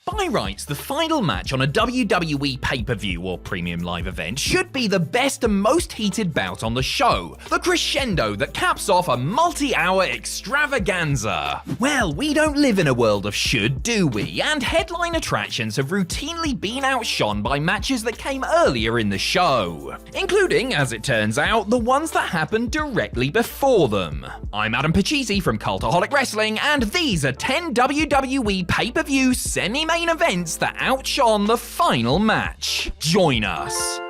By rights, the final match on a WWE pay-per-view or premium live event should be the best and most heated bout on the show, the crescendo that caps off a multi-hour extravaganza. Well, we don't live in a world of should, do we? And headline attractions have routinely been outshone by matches that came earlier in the show, including, as it turns out, the ones that happened directly before them. I'm Adam Pachisi from Cultaholic Wrestling, and these are 10 WWE pay-per-view semi-main events that outshone the final match. Join us.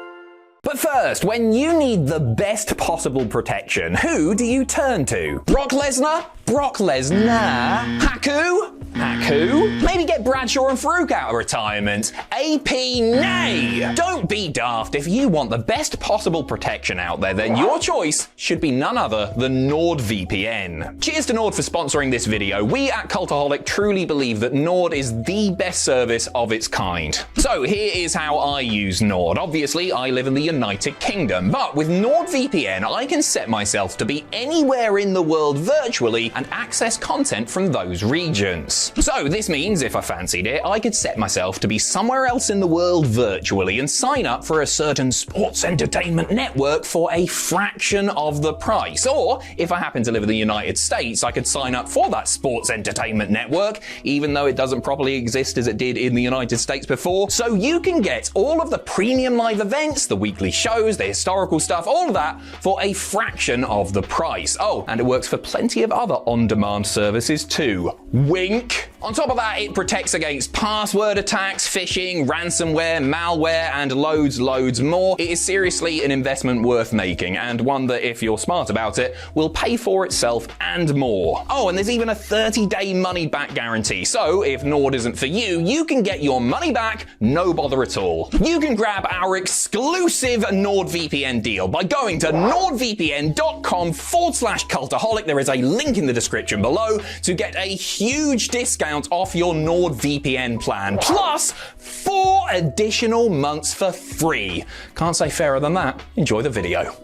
But first, when you need the best possible protection, who do you turn to? Brock Lesnar? Brock Lesnar? Haku? Haku? Maybe get Bradshaw and Farouk out of retirement. AP? Nay! Don't be daft. If you want the best possible protection out there, then your choice should be none other than NordVPN. Cheers to Nord for sponsoring this video. We at Cultaholic truly believe that Nord is the best service of its kind. So here is how I use Nord. Obviously, I live in the United Kingdom, but with NordVPN, I can set myself to be anywhere in the world virtually and access content from those regions. So this means if I fancied it, I could set myself to be somewhere else in the world virtually and sign up for a certain sports entertainment network for a fraction of the price. Or if I happen to live in the United States, I could sign up for that sports entertainment network, even though it doesn't properly exist as it did in the United States before. So you can get all of the premium live events, the weekly shows, the historical stuff, all of that for a fraction of the price. Oh, and it works for plenty of other on-demand services too. Wink. On top of that, it protects against password attacks, phishing, ransomware, malware, and loads more. It is seriously an investment worth making, and one that, if you're smart about it, will pay for itself and more. Oh, and there's even a 30-day money-back guarantee, so if Nord isn't for you, you can get your money back, no bother at all. You can grab our exclusive NordVPN deal by going to nordvpn.com/cultaholic. There is a link in the description below to get a huge discount off your NordVPN plan, plus 4 additional months for free. Can't say fairer than that. Enjoy the video.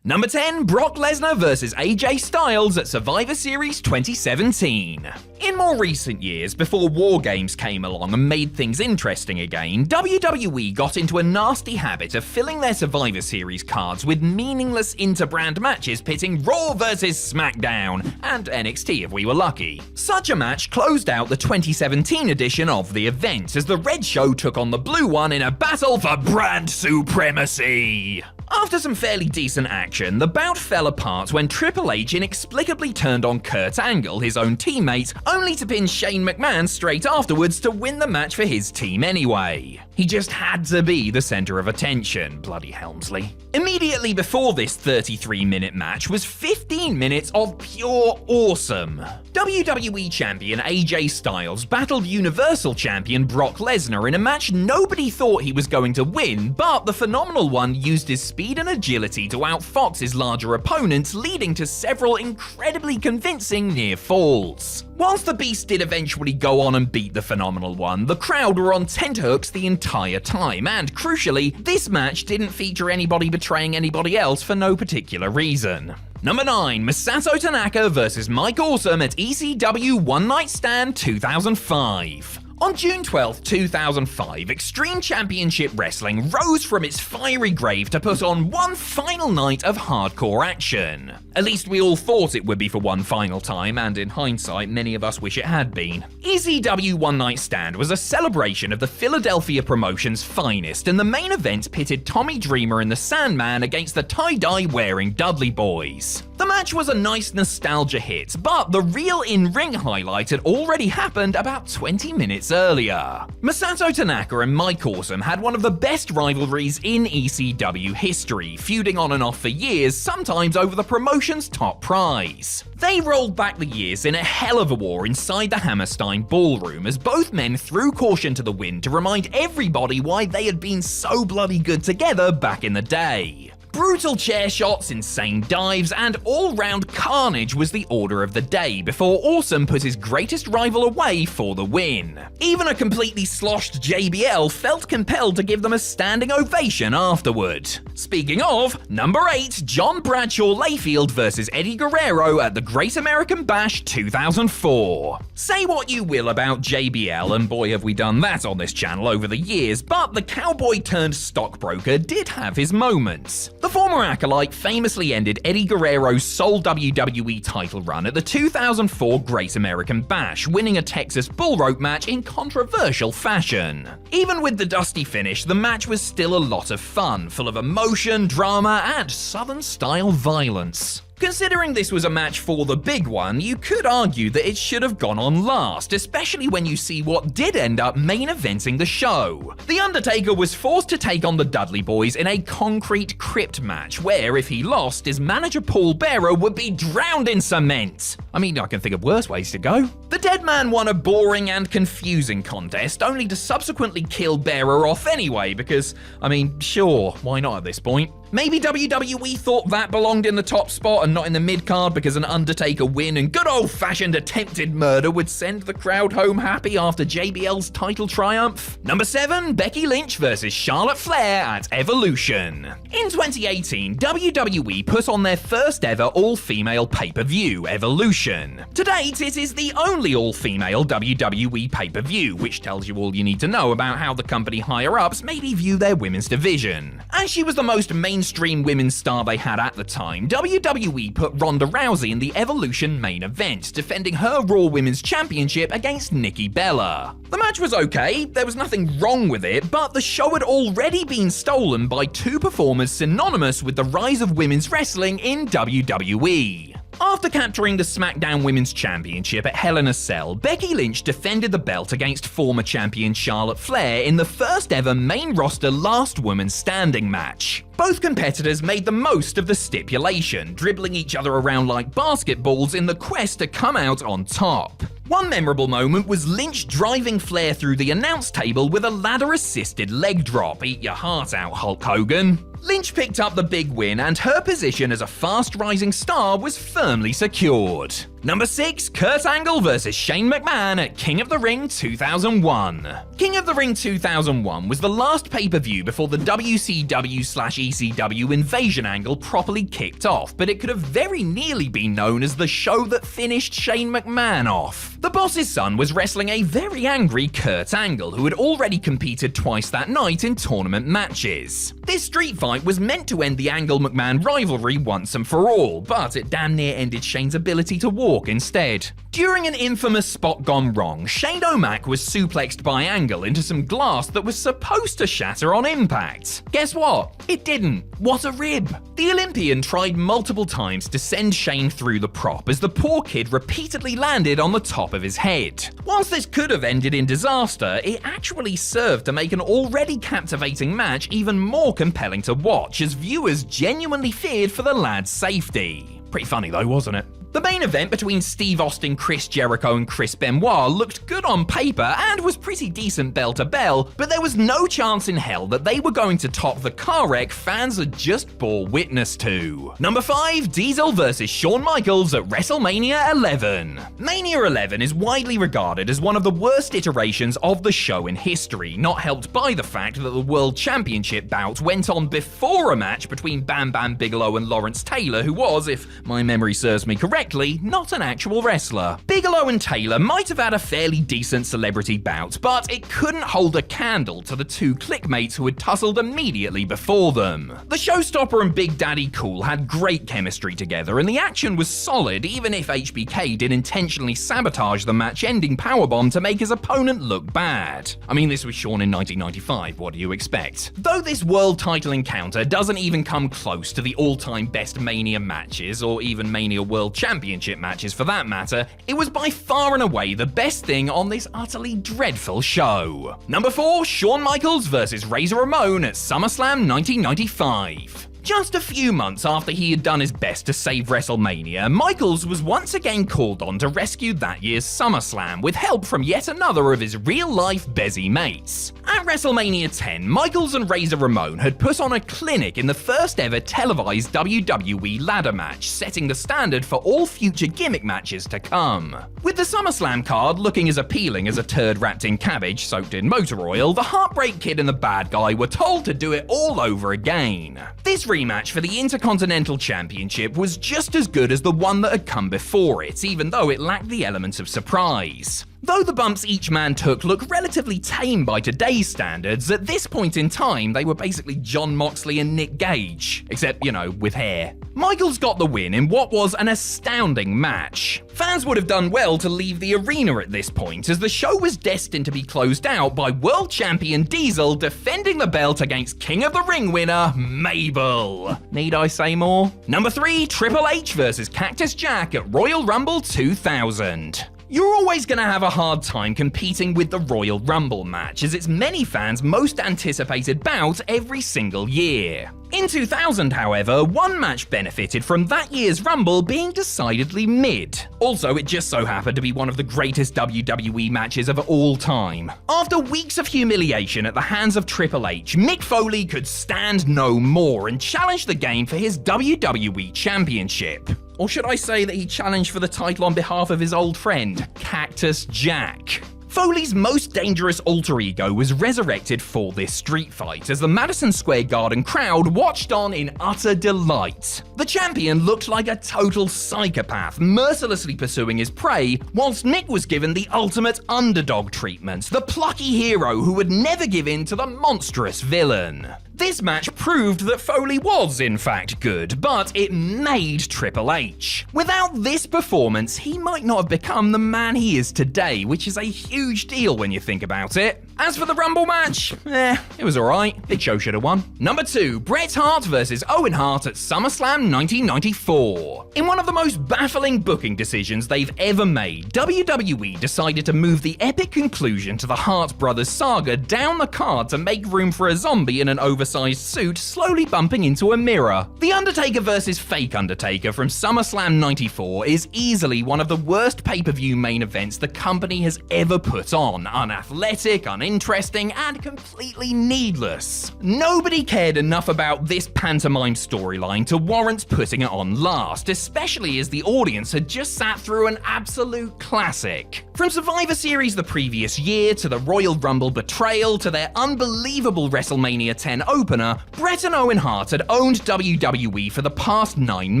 Number 10, Brock Lesnar vs AJ Styles at Survivor Series 2017. In more recent years, before War Games came along and made things interesting again, WWE got into a nasty habit of filling their Survivor Series cards with meaningless inter-brand matches pitting Raw vs SmackDown, and NXT if we were lucky. Such a match closed out the 2017 edition of the event, as the Red Show took on the Blue One in a battle for brand supremacy. After some fairly decent action, the bout fell apart when Triple H inexplicably turned on Kurt Angle, his own teammate, only to pin Shane McMahon straight afterwards to win the match for his team anyway. He just had to be the center of attention, bloody Helmsley. Immediately before this 33-minute match was 15 minutes of pure awesome. WWE Champion AJ Styles battled Universal Champion Brock Lesnar in a match nobody thought he was going to win, but the Phenomenal One used his speed and agility to outfox his larger opponents, leading to several incredibly convincing near falls. Whilst the Beast did eventually go on and beat the Phenomenal One, the crowd were on tenterhooks the entire time, and crucially, this match didn't feature anybody betraying anybody else for no particular reason. Number 9, Masato Tanaka vs Mike Awesome at ECW One Night Stand 2005. On June 12, 2005, Extreme Championship Wrestling rose from its fiery grave to put on one final night of hardcore action. At least we all thought it would be for one final time, and in hindsight, many of us wish it had been. ECW One Night Stand was a celebration of the Philadelphia promotion's finest, and the main event pitted Tommy Dreamer and the Sandman against the tie-dye wearing Dudley Boys. The match was a nice nostalgia hit, but the real in-ring highlight had already happened about 20 minutes earlier. Masato Tanaka and Mike Awesome had one of the best rivalries in ECW history, feuding on and off for years, sometimes over the promotion's top prize. They rolled back the years in a hell of a war inside the Hammerstein Ballroom, as both men threw caution to the wind to remind everybody why they had been so bloody good together back in the day. Brutal chair shots, insane dives, and all-round carnage was the order of the day before Awesome put his greatest rival away for the win. Even a completely sloshed JBL felt compelled to give them a standing ovation afterward. Speaking of, number 8, John Bradshaw Layfield vs Eddie Guerrero at the Great American Bash 2004. Say what you will about JBL, and boy have we done that on this channel over the years, but the cowboy turned stockbroker did have his moments. The former acolyte famously ended Eddie Guerrero's sole WWE title run at the 2004 Great American Bash, winning a Texas bull rope match in controversial fashion. Even with the dusty finish, the match was still a lot of fun, full of emotion, drama, and Southern-style violence. Considering this was a match for the big one, you could argue that it should have gone on last, especially when you see what did end up main eventing the show. The Undertaker was forced to take on the Dudley Boys in a concrete crypt match, where if he lost, his manager Paul Bearer would be drowned in cement. I mean, I can think of worse ways to go. The Dead Man won a boring and confusing contest, only to subsequently kill Bearer off anyway, because, I mean, sure, why not at this point? Maybe WWE thought that belonged in the top spot and not in the mid-card because an Undertaker win and good old-fashioned attempted murder would send the crowd home happy after JBL's title triumph. Number 7, Becky Lynch vs Charlotte Flair at Evolution. In 2018, WWE put on their first ever all-female pay-per-view, Evolution. To date, it is the only all-female WWE pay-per-view, which tells you all you need to know about how the company higher-ups maybe view their women's division. As she was the most mainstream women's star they had at the time, WWE put Ronda Rousey in the Evolution main event, defending her Raw Women's Championship against Nikki Bella. The match was okay, there was nothing wrong with it, but the show had already been stolen by two performers synonymous with the rise of women's wrestling in WWE. After capturing the SmackDown Women's Championship at Hell in a Cell, Becky Lynch defended the belt against former champion Charlotte Flair in the first ever main roster last woman standing match. Both competitors made the most of the stipulation, dribbling each other around like basketballs in the quest to come out on top. One memorable moment was Lynch driving Flair through the announce table with a ladder-assisted leg drop. Eat your heart out, Hulk Hogan. Lynch picked up the big win, and her position as a fast-rising star was firmly secured. Number 6, Kurt Angle vs Shane McMahon at King of the Ring 2001. King of the Ring 2001 was the last pay-per-view before the WCW/ECW invasion angle properly kicked off, but it could have very nearly been known as the show that finished Shane McMahon off. The boss's son was wrestling a very angry Kurt Angle, who had already competed twice that night in tournament matches. This street fight was meant to end the Angle-McMahon rivalry once and for all, but it damn near ended Shane's ability to walk instead. During an infamous spot gone wrong, Shane O'Mac was suplexed by Angle into some glass that was supposed to shatter on impact. Guess what? It didn't. What a rib. The Olympian tried multiple times to send Shane through the prop as the poor kid repeatedly landed on the top of his head. Whilst this could have ended in disaster, it actually served to make an already captivating match even more compelling to watch, as viewers genuinely feared for the lad's safety. Pretty funny though, wasn't it? The main event between Steve Austin, Chris Jericho, and Chris Benoit looked good on paper and was pretty decent bell to bell, but there was no chance in hell that they were going to top the car wreck fans had just bore witness to. Number 5, Diesel vs Shawn Michaels at WrestleMania 11. Mania 11 is widely regarded as one of the worst iterations of the show in history, not helped by the fact that the World Championship bout went on before a match between Bam Bam Bigelow and Lawrence Taylor, who was, if my memory serves me correctly, not an actual wrestler. Bigelow and Taylor might have had a fairly decent celebrity bout, but it couldn't hold a candle to the two clickmates who had tussled immediately before them. The Showstopper and Big Daddy Cool had great chemistry together, and the action was solid, even if HBK did intentionally sabotage the match-ending powerbomb to make his opponent look bad. I mean, this was Shawn in 1995, what do you expect? Though this world title encounter doesn't even come close to the all-time best Mania matches, or even Mania World Championship matches for that matter, it was by far and away the best thing on this utterly dreadful show. Number 4, Shawn Michaels vs Razor Ramon at SummerSlam 1995. Just a few months after he had done his best to save WrestleMania, Michaels was once again called on to rescue that year's SummerSlam with help from yet another of his real-life Bezzy mates. At WrestleMania 10, Michaels and Ramon had put on a clinic in the first ever televised WWE ladder match, setting the standard for all future gimmick matches to come. With the SummerSlam card looking as appealing as a turd wrapped in cabbage soaked in motor oil, the Heartbreak Kid and the bad guy were told to do it all over again. This rematch for the Intercontinental Championship was just as good as the one that had come before it, even though it lacked the element of surprise. Though the bumps each man took look relatively tame by today's standards, at this point in time they were basically Jon Moxley and Nick Gage, except, with hair. Michaels got the win in what was an astounding match. Fans would have done well to leave the arena at this point, as the show was destined to be closed out by World Champion Diesel defending the belt against King of the Ring winner, Mabel. Need I say more? Number 3, Triple H versus Cactus Jack at Royal Rumble 2000. You're always going to have a hard time competing with the Royal Rumble match, as it's many fans' most anticipated bout every single year. In 2000, however, one match benefited from that year's Rumble being decidedly mid. Also, it just so happened to be one of the greatest WWE matches of all time. After weeks of humiliation at the hands of Triple H, Mick Foley could stand no more and challenged the game for his WWE Championship. Or should I say that he challenged for the title on behalf of his old friend, Cactus Jack. Foley's most dangerous alter ego was resurrected for this street fight as the Madison Square Garden crowd watched on in utter delight. The champion looked like a total psychopath, mercilessly pursuing his prey, whilst Nick was given the ultimate underdog treatment, the plucky hero who would never give in to the monstrous villain. This match proved that Foley was, in fact, good, but it made Triple H. Without this performance, he might not have become the man he is today, which is a huge deal when you think about it. As for the Rumble match, it was alright. Big Show should have won. Number 2, Bret Hart versus Owen Hart at SummerSlam 1994. In one of the most baffling booking decisions they've ever made, WWE decided to move the epic conclusion to the Hart brothers saga down the card to make room for a zombie in an oversized suit slowly bumping into a mirror. The Undertaker versus Fake Undertaker from SummerSlam 94 is easily one of the worst pay-per-view main events the company has ever put on. Unathletic, uninteresting, and completely needless. Nobody cared enough about this pantomime storyline to warrant putting it on last, especially as the audience had just sat through an absolute classic. From Survivor Series the previous year, to the Royal Rumble betrayal, to their unbelievable WrestleMania 10 opener, Bret and Owen Hart had owned WWE for the past 9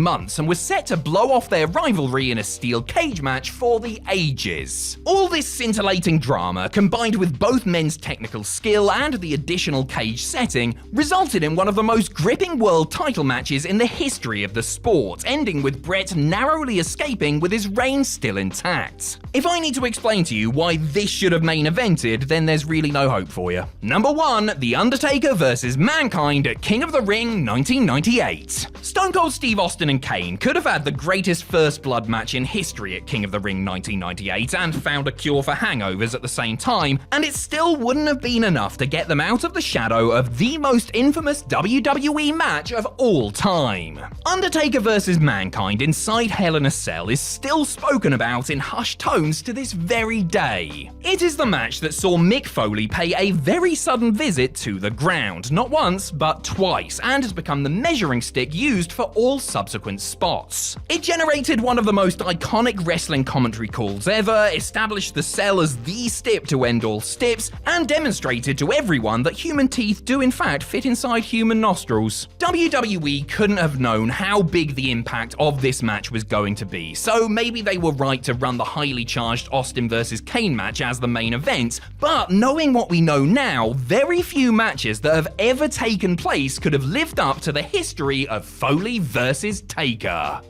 months and was set to blow off their rivalry in a steel cage match for the ages. All this scintillating drama, combined with both men's technical skill and the additional cage setting, resulted in one of the most gripping world title matches in the history of the sport, ending with Bret narrowly escaping with his reign still intact. If I need to explain to you why this should have main evented, then there's really no hope for you. Number 1, The Undertaker versus Mankind at King of the Ring 1998. Stone Cold Steve Austin and Kane could have had the greatest first blood match in history at King of the Ring 1998 and found a cure for hangovers at the same time, and it still wouldn't have been enough to get them out of the shadow of the most infamous WWE match of all time. Undertaker versus Mankind inside Hell in a Cell is still spoken about in hushed tones to this very day. It is the match that saw Mick Foley pay a very sudden visit to the ground, not once, but twice, and has become the measuring stick used for all subsequent spots. It generated one of the most iconic wrestling commentary calls ever, established the Cell as the stip to end all stips, and demonstrated to everyone that human teeth do in fact fit inside human nostrils. WWE couldn't have known how big the impact of this match was going to be, so maybe they were right to run the highly charged Austin versus Kane match as the main event, but knowing what we know now, very few matches that have ever taken place could have lived up to the history of Foley versus Taker.